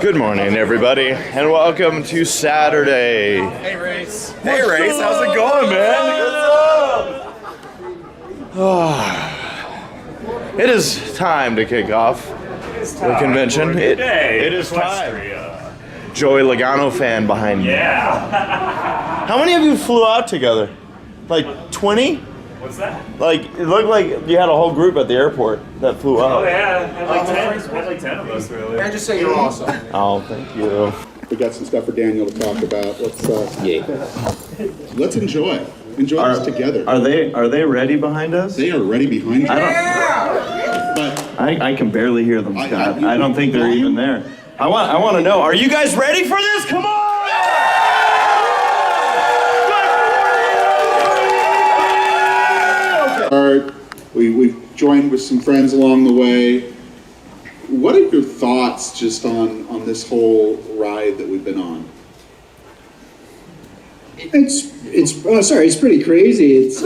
Good morning, everybody, and welcome to Saturday. Hey, Race. Hey, Race, how's it going, man? It is time to kick off the convention. It is time. Joey Logano fan behind me. Yeah. How many of you flew out together? Like 20? What's that? Like, it looked like you had a whole group at the airport that flew out. Oh, yeah. Had like 10 of us, really. I just say you're awesome. Oh, thank you. We got some stuff for Daniel to talk about. Let's enjoy. Enjoy this together. Are they ready behind us? They are ready behind you. I can barely hear them, Scott. I don't think they're even there. I want to know. Are you guys ready for this? Come on! We've joined with some friends along the way. What are your thoughts just on this whole ride that we've been on? It's pretty crazy. It's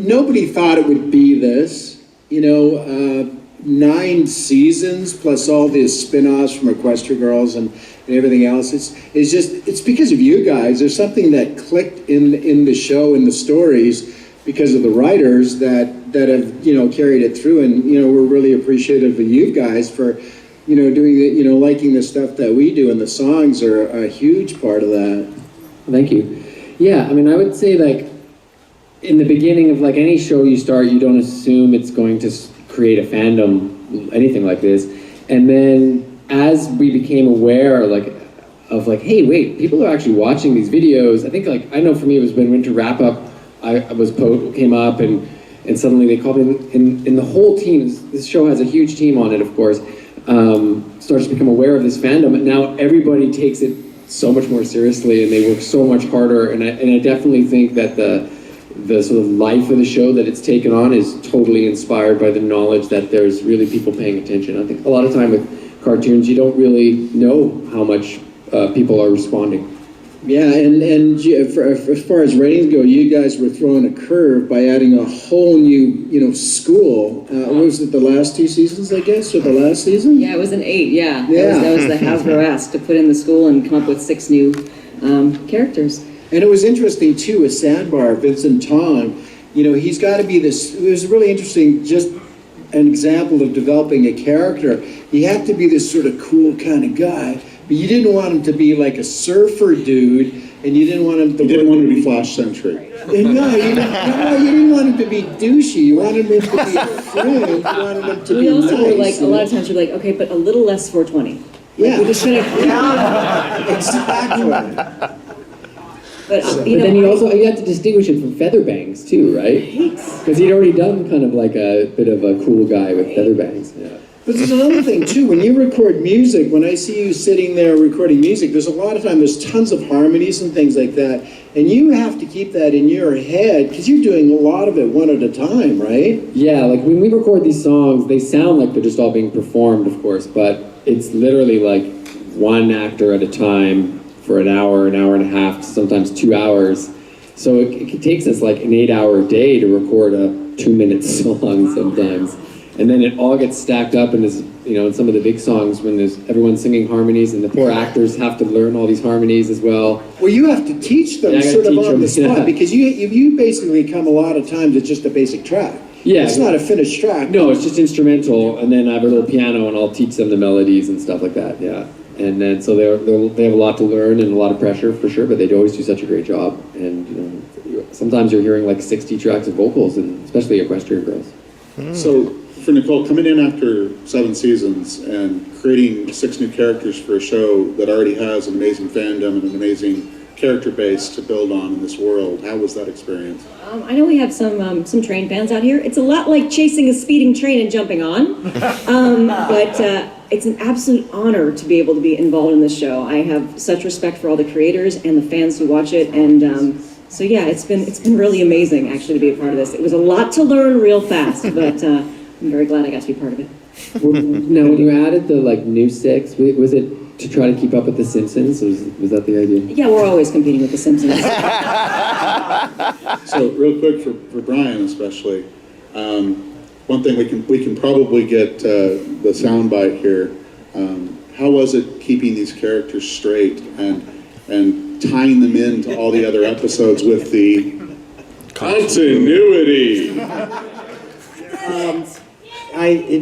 nobody thought it would be this. 9 seasons plus all the spin-offs from Equestria Girls and everything else. It's because of you guys. There's something that clicked in the show, in the stories, because of the writers that have carried it through, and we're really appreciative of you guys for doing the liking the stuff that we do, and the songs are a huge part of that. Thank you. Yeah, I mean, I would say, like, in the beginning of like any show you start, you don't assume it's going to create a fandom, anything like this, and then as we became aware of hey, wait, people are actually watching these videos. I think, like, I know for me it was when Winter Wrap Up came up, and suddenly they called me, and the whole team, this show has a huge team on it, of course, starts to become aware of this fandom, and now everybody takes it so much more seriously, and they work so much harder, and I definitely think that the sort of life of the show that it's taken on is totally inspired by the knowledge that there's really people paying attention. I think a lot of time with cartoons, you don't really know how much people are responding. Yeah, and as far as ratings go, you guys were throwing a curve by adding a whole new, school. What was it, the last 2 seasons, I guess, or the last season? Yeah, it was an 8, yeah. Yeah. That was the Hasbro-esque, to put in the school and come up with 6 new characters. And it was interesting, too, with Sandbar, Vincent Tong, he's got to be this, it was really interesting, just an example of developing a character. He had to be this sort of cool kind of guy, but you didn't want him to be like a surfer dude, and you didn't want him to... You didn't want him to be Flash Century. No, you didn't want him to be douchey. You wanted him to be a friend. You wanted him to be We also were nice, like, a lot of times we're like, okay, but a little less 420. Yeah. We're just gonna... Exactly. But, But then you had to distinguish him from Featherbangs too, right? Because he'd already done kind of like a bit of a cool guy with Featherbangs. Yeah. But there's another thing too, when you record music, when I see you sitting there recording music, there's a lot of time, there's tons of harmonies and things like that, and you have to keep that in your head, because you're doing a lot of it one at a time, right? Yeah, like when we record these songs, they sound like they're just all being performed, of course, but it's literally like one actor at a time for an hour and a half, sometimes 2 hours. So it takes us like an 8-hour day to record a 2-minute song sometimes. And then it all gets stacked up, and in some of the big songs when everyone's singing harmonies, and the poor actors have to learn all these harmonies as well. Well, you have to teach them sort of on the spot, because you basically come a lot of times it's just a basic track. Yeah. It's not a finished track. No, it's just instrumental, and then I have a little piano, and I'll teach them the melodies and stuff like that, yeah. And then so they have a lot to learn and a lot of pressure for sure, but they always do such a great job. And sometimes you're hearing like 60 tracks of vocals, and especially Equestria Girls. So, for Nicole, coming in after 7 seasons and creating 6 new characters for a show that already has an amazing fandom and an amazing character base to build on in this world, how was that experience? I know we have some train fans out here. It's a lot like chasing a speeding train and jumping on, but it's an absolute honor to be able to be involved in this show. I have such respect for all the creators and the fans who watch it, and so yeah, it's been really amazing actually to be a part of this. It was a lot to learn real fast, but I'm very glad I got to be part of it. Now, when you added the new 6, was it to try to keep up with The Simpsons? Was that the idea? Yeah, we're always competing with The Simpsons. So, real quick for Brian especially, one thing we can probably get the soundbite here. how was it keeping these characters straight and tying them into all the other episodes with the continuity?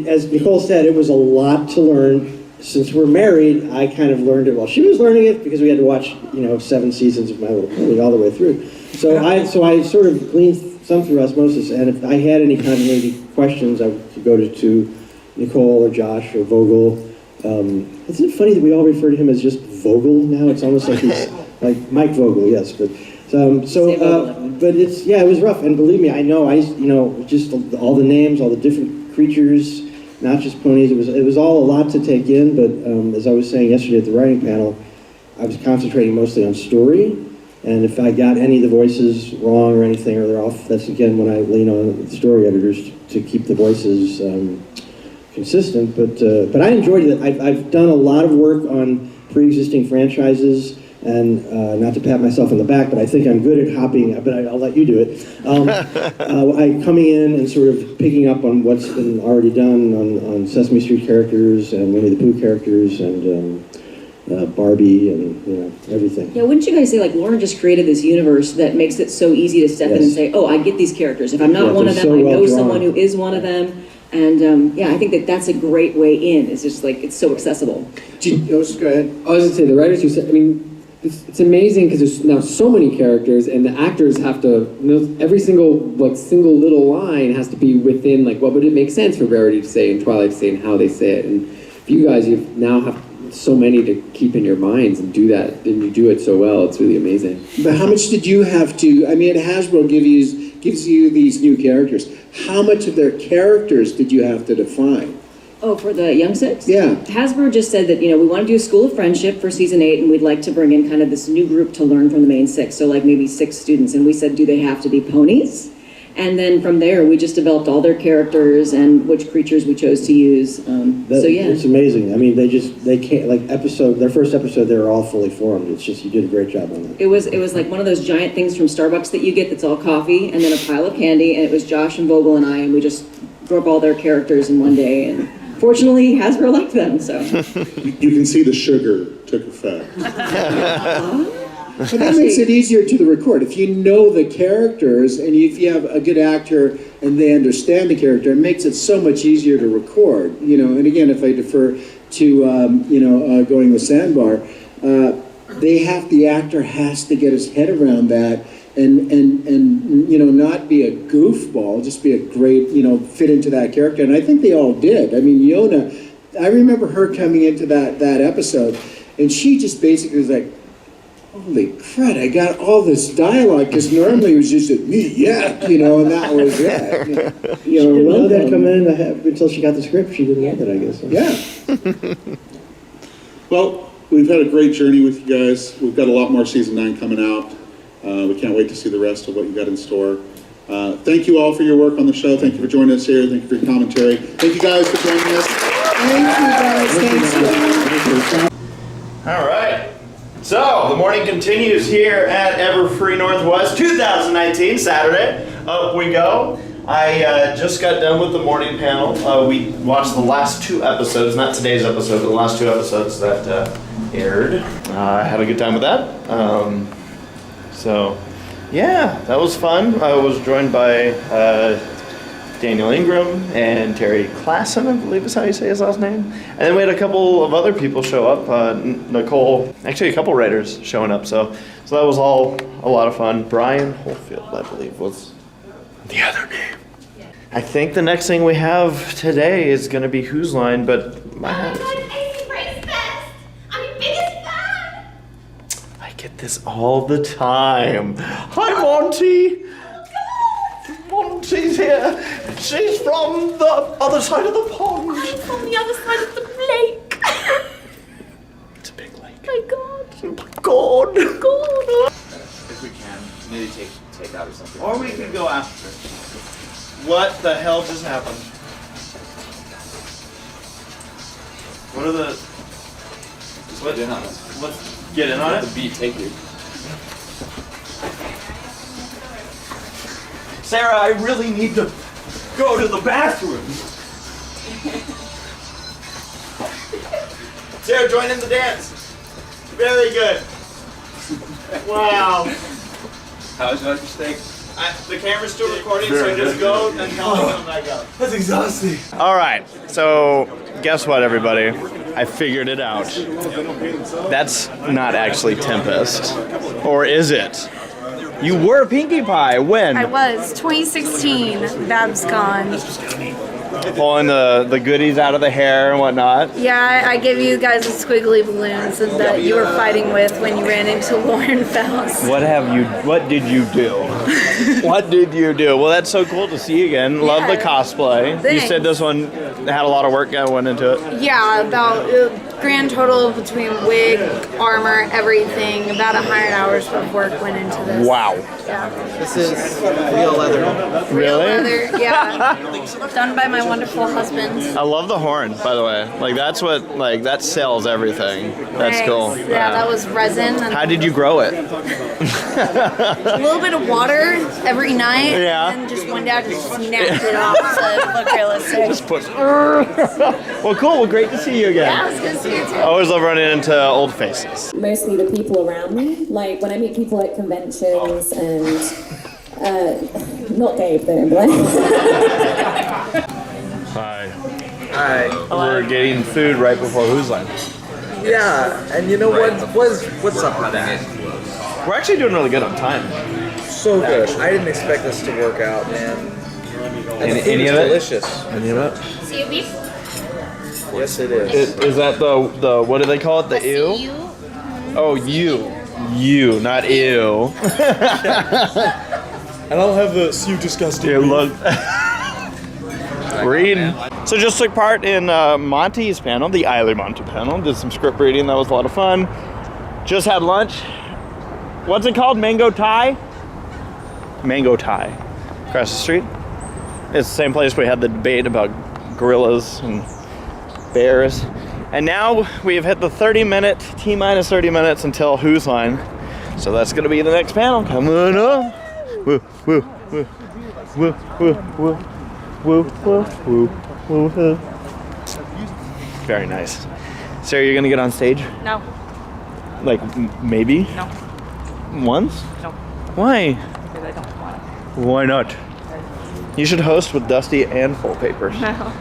As Nicole said, it was a lot to learn. Since we're married, I kind of learned it while she was learning it because we had to watch, 7 seasons of My Little Pony all the way through. So I sort of gleaned some through osmosis, and if I had any continuity questions, I would go to Nicole or Josh or Vogel. Isn't it funny that we all refer to him as just Vogel now? It's almost like he's like Mike Vogel, yes, but but it was rough, and believe me, I know, just all the names, all the different creatures, not just ponies. It was all a lot to take in, but as I was saying yesterday at the writing panel, I was concentrating mostly on story, and if I got any of the voices wrong or anything, or they're off, that's again when I lean on the story editors to keep the voices consistent. But I enjoyed it. I've done a lot of work on pre-existing franchises, and not to pat myself on the back, but I think I'm good at hopping, but I'll let you do it. Coming in and sort of picking up on what's been already done on Sesame Street characters and Winnie the Pooh characters and Barbie and everything. Yeah, wouldn't you guys say, like, Lauren just created this universe that makes it so easy to step in and say, oh, I get these characters. If I'm not one of them, I know someone who is one of them. And I think that's a great way in. It's just like, it's so accessible. Go ahead. I was gonna say, the writers who said, it's amazing because there's now so many characters, and the actors have to, every single little line has to be within, what would it make sense for Verity to say and Twilight to say and how they say it. And for you guys, you now have so many to keep in your minds and do that, and you do it so well. It's really amazing. But how much did you have to, Hasbro gives you these new characters. How much of their characters did you have to define? Oh, for the Young Six? Yeah. Hasbro just said that, we want to do a School of Friendship for season 8, and we'd like to bring in kind of this new group to learn from the main 6, so maybe 6 students. And we said, do they have to be ponies? And then from there, we just developed all their characters and which creatures we chose to use. It's amazing. They can't, their first episode, they were all fully formed. It's just, you did a great job on that. It was like one of those giant things from Starbucks that you get that's all coffee and then a pile of candy, and it was Josh and Vogel and I, and we just grew up all their characters in one day, and fortunately, Hasbro liked them, so. You can see the sugar took effect. But that makes it easier to record. If you know the characters and if you have a good actor and they understand the character, it makes it so much easier to record. And again, if I defer to Going with Sandbar, the actor has to get his head around that and not be a goofball, just be a great, fit into that character. And I think they all did. Yona, I remember her coming into that episode, and she just basically was like, holy crud, I got all this dialogue, because normally it was just and and that was it. She didn't know that come in until she got the script. She didn't know that, I guess. Yeah. Well, we've had a great journey with you guys. We've got a lot more season 9 coming out. We can't wait to see the rest of what you got in store. Thank you all for your work on the show. Thank you for joining us here. Thank you for your commentary. Thank you guys for joining us. Thank you guys. Thanks. All right. So, the morning continues here at Everfree Northwest 2019, Saturday. Up we go. I just got done with the morning panel. We watched the last 2 episodes, not today's episode, but the last 2 episodes that aired. I had a good time with that. Yeah, that was fun. I was joined by Daniel Ingram and Terry Klassen, I believe is how you say his last name. And then we had a couple of other people show up. Nicole, actually a couple writers showing up. So that was all a lot of fun. Brian Holfield, I believe, was the other name. I think the next thing we have today is going to be Whose Line, but my hat is... ACRacebest! I'm your biggest fan! I get this all the time. Hi, Monty. Monty's here. She's from the other side of the pond. I'm from the other side of the lake. It's a big lake. My God. Oh my God. God. If we can, maybe take out or something. Or we could go after. What the hell just happened? What are the... Get in on it. Let's get in on it? The beat, take you. Sarah, I really need to go to the bathroom. Sarah, join in the dance. Very good. Wow. How's your steak? The camera's still recording, so just go and tell me when I go. That's exhausting. All right, so guess what, everybody? I figured it out. That's not actually Tempest. Or is it? You were Pinkie Pie. When? I was 2016. Babs gone. Pulling the goodies out of the hair and whatnot. Yeah, I gave you guys a squiggly balloons that you were fighting with when you ran into Lauren Faust. What did you do? What did you do? Well, that's so cool to see you again. Love the cosplay. Thanks. You said this one had a lot of work that went into it. Yeah, about grand total between wig, armor, everything. About 100 hours of work went into this. Wow. Yeah. This is real leather. Really? Leather, yeah. Done by my wonderful husband. I love the horn, by the way. Like that sells everything. That's Thanks. cool. Yeah, that was resin. And How did you grow it? a little bit of water every night. Yeah. And just one day I just snapped it off to look realistic. Just put. Well, cool. Well, great to see you again. Yeah, it was good to see you too. I always love running into old faces. Mostly the people around me. Like when I meet people at conventions and not Gabe though, but Hi. Hi. We're getting food right before Who's Line. Yeah, and you know what's up with that? We're actually doing really good on time. So good. I didn't expect this to work out, man. And the food Any is of it? delicious. Any of it? See you, beef? Yes, it is. Is that the what do they call it? The ew? Oh, you, not ew. I don't have the "you disgusting." Here, look. Reading. So just took part in Monty's panel, the Eiley Monty panel. Did some script reading. That was a lot of fun. Just had lunch. What's it called? Mango Thai? Mango Thai. Across the street. It's the same place we had the debate about gorillas and bears. And now we have hit the 30-minute, T-minus 30 minutes until Who's Line. So that's going to be the next panel. Come on up. Woo, woo, woo, woo, woo, woo, woo, woo, woo, woo, woo. Very nice. Sarah, you're going to get on stage? No. Like, maybe? No. Once? No. Why? Because I don't want to. Why not? You should host with Dusty and Full Papers. No.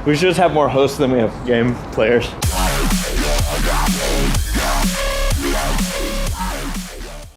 We should just have more hosts than we have game players.